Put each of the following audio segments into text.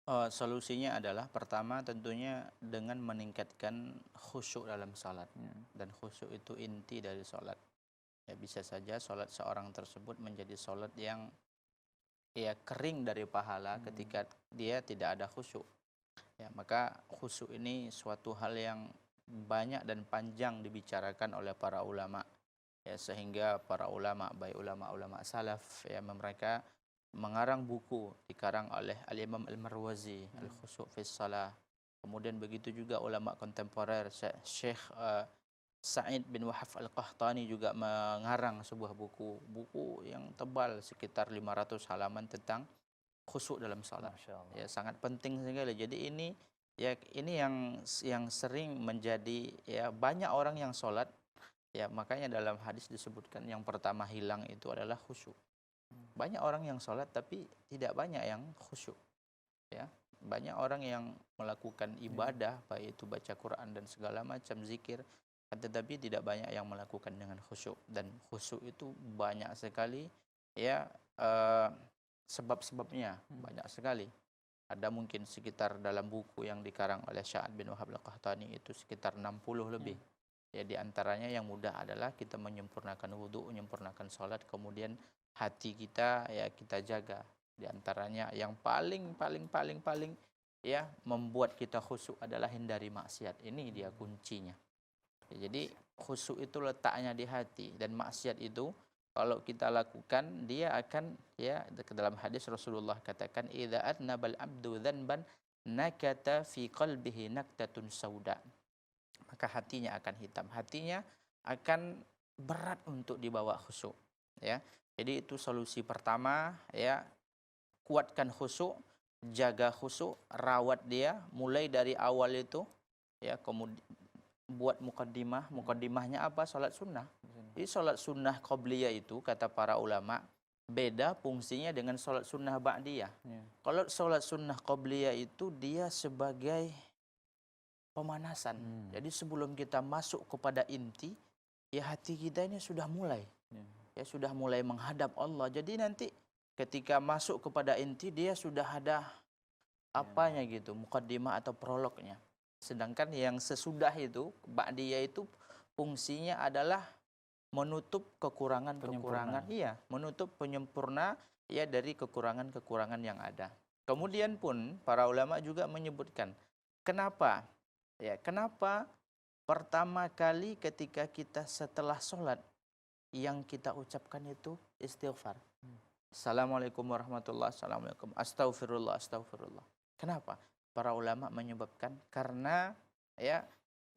Solusinya adalah pertama tentunya dengan meningkatkan khusyuk dalam salat, dan khusyuk itu inti dari salat. Ya, bisa saja salat seorang tersebut menjadi salat yang ya kering dari pahala ketika dia tidak ada khusyuk. Ya, maka khusyuk ini suatu hal yang banyak dan panjang dibicarakan oleh para ulama. Ya, sehingga para ulama, baik ulama-ulama salaf, ya, mereka mengarang buku dikarang oleh Al-Imam Al-Marwazi, Al-Khusyuk fi Shalah. Kemudian begitu juga ulama kontemporer, Syekh Sa'id bin Wahab Al-Qahtani juga mengarang sebuah buku yang tebal sekitar 500 halaman tentang khusyuk dalam salat. Masya Allah. Ya, sangat penting sekali. Jadi ini yang sering menjadi, ya, banyak orang yang salat, ya, makanya dalam hadis disebutkan yang pertama hilang itu adalah khusyuk. Banyak orang yang sholat tapi tidak banyak yang khusyuk. Ya, banyak orang yang melakukan ibadah, baik itu baca Quran dan segala macam zikir, tetapi tidak banyak yang melakukan dengan khusyuk. Dan khusyuk itu banyak sekali, ya, sebab-sebabnya banyak sekali. Ada mungkin sekitar dalam buku yang dikarang oleh Sya'ad bin Wahab Al-Qahtani itu sekitar 60 lebih. Ya, di antaranya yang mudah adalah kita menyempurnakan wudhu, menyempurnakan sholat, kemudian hati kita, ya, kita jaga. Di antaranya yang paling ya membuat kita khusyuk adalah hindari maksiat. Ini dia kuncinya. Ya, jadi khusyuk itu letaknya di hati, dan maksiat itu kalau kita lakukan dia akan, ya, dalam hadis Rasulullah katakan idza adnabal abdu dzanban nakata fi qalbihi naktatun sauda. Maka hatinya akan hitam, hatinya akan berat untuk dibawa khusyuk, ya. Jadi itu solusi pertama, ya, kuatkan khusyuk, jaga khusyuk, rawat dia mulai dari awal itu, ya. Kemudian buat mukaddimahnya apa? Salat sunnah. Jadi salat sunnah qabliyah itu kata para ulama beda fungsinya dengan salat sunnah ba'diyah. Kalau salat sunnah qabliyah itu dia sebagai pemanasan. Jadi sebelum kita masuk kepada inti, ya, hati kita ini sudah mulai, ya, sudah mulai menghadap Allah. Jadi nanti ketika masuk kepada inti dia sudah ada apanya gitu, mukaddimah atau prolognya. Sedangkan yang sesudah itu, ba'diyah itu fungsinya adalah menutup kekurangan-kekurangan, iya, menutup penyempurna, ya, dari kekurangan-kekurangan yang ada. Kemudian pun para ulama juga menyebutkan kenapa, ya, kenapa pertama kali ketika kita setelah sholat yang kita ucapkan itu istighfar. Assalamualaikum warahmatullahi wabarakatuh. Assalamualaikum. Astaghfirullah, astaghfirullah. Kenapa? Para ulama menyebabkan karena, ya,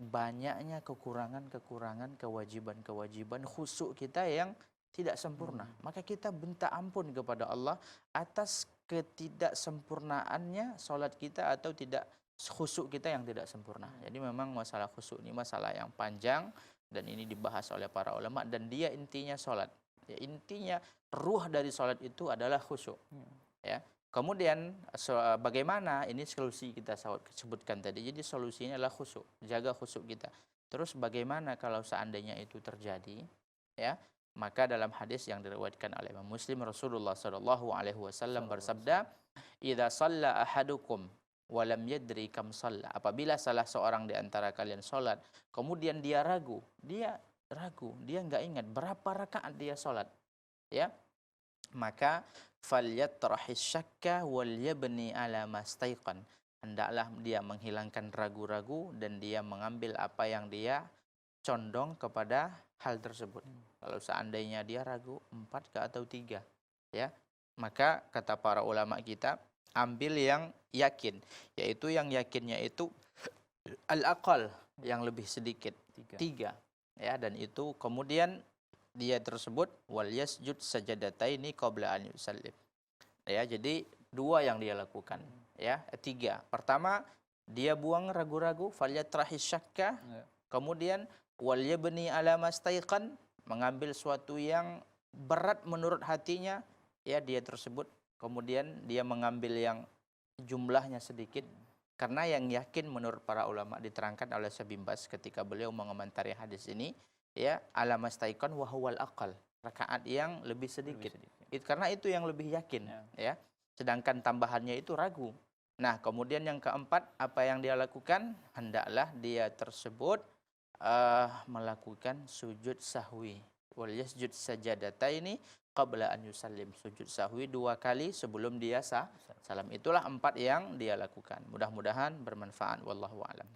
banyaknya kekurangan-kekurangan, kewajiban-kewajiban khusyuk kita yang tidak sempurna. Maka kita minta ampun kepada Allah atas ketidaksempurnaannya sholat kita atau tidak khusyuk kita yang tidak sempurna. Jadi memang masalah khusyuk ini masalah yang panjang, dan ini dibahas oleh para ulama, dan dia intinya sholat. Ya, intinya ruh dari sholat itu adalah khusyuk. Ya. Kemudian bagaimana ini solusi kita sebutkan tadi. Jadi solusinya adalah khusyuk, jaga khusyuk kita. Terus bagaimana kalau seandainya itu terjadi, ya? Maka dalam hadis yang diriwayatkan oleh Imam Muslim, Rasulullah Shallallahu Alaihi Wasallam bersabda, "Idza shalla ahadukum wa lam yadri kam shalla." Apabila salah seorang di antara kalian sholat, kemudian dia ragu, dia nggak ingat berapa rakaat dia sholat, ya, maka falyatrahis syakka wal yabni ala mastaiqan. Hendaklah dia menghilangkan ragu-ragu dan dia mengambil apa yang dia condong kepada hal tersebut. Kalau seandainya dia ragu 4 ke atau 3, ya, maka kata para ulama kita ambil yang yakin, yaitu yang yakinnya itu al-aqal, yang lebih sedikit, 3, ya, dan itu kemudian dia tersebut wal yasjud sajadataini qabla an yusallim. Ya, jadi 2 yang dia lakukan, ya, 3. Pertama, dia buang ragu-ragu, falyatrahis syakka, kemudian wal yabni ala mastaiqan, mengambil suatu yang berat menurut hatinya, ya, dia tersebut, kemudian dia mengambil yang jumlahnya sedikit. Karena yang yakin menurut para ulama diterangkan oleh Syekh bin Baz ketika beliau mengomentari hadis ini, ya, ala mastaiqan wa huwal aqal, rakaat yang lebih sedikit. Karena itu yang lebih yakin, ya. Sedangkan tambahannya itu ragu. Nah, kemudian yang keempat, apa yang dia lakukan? Hendaklah dia tersebut melakukan sujud sahwi. Wal yasjud sajadataini qabla an yusallim. Sujud sahwi 2 kali sebelum dia salam. Itulah 4 yang dia lakukan. Mudah-mudahan bermanfaat. Wallahu a'lam.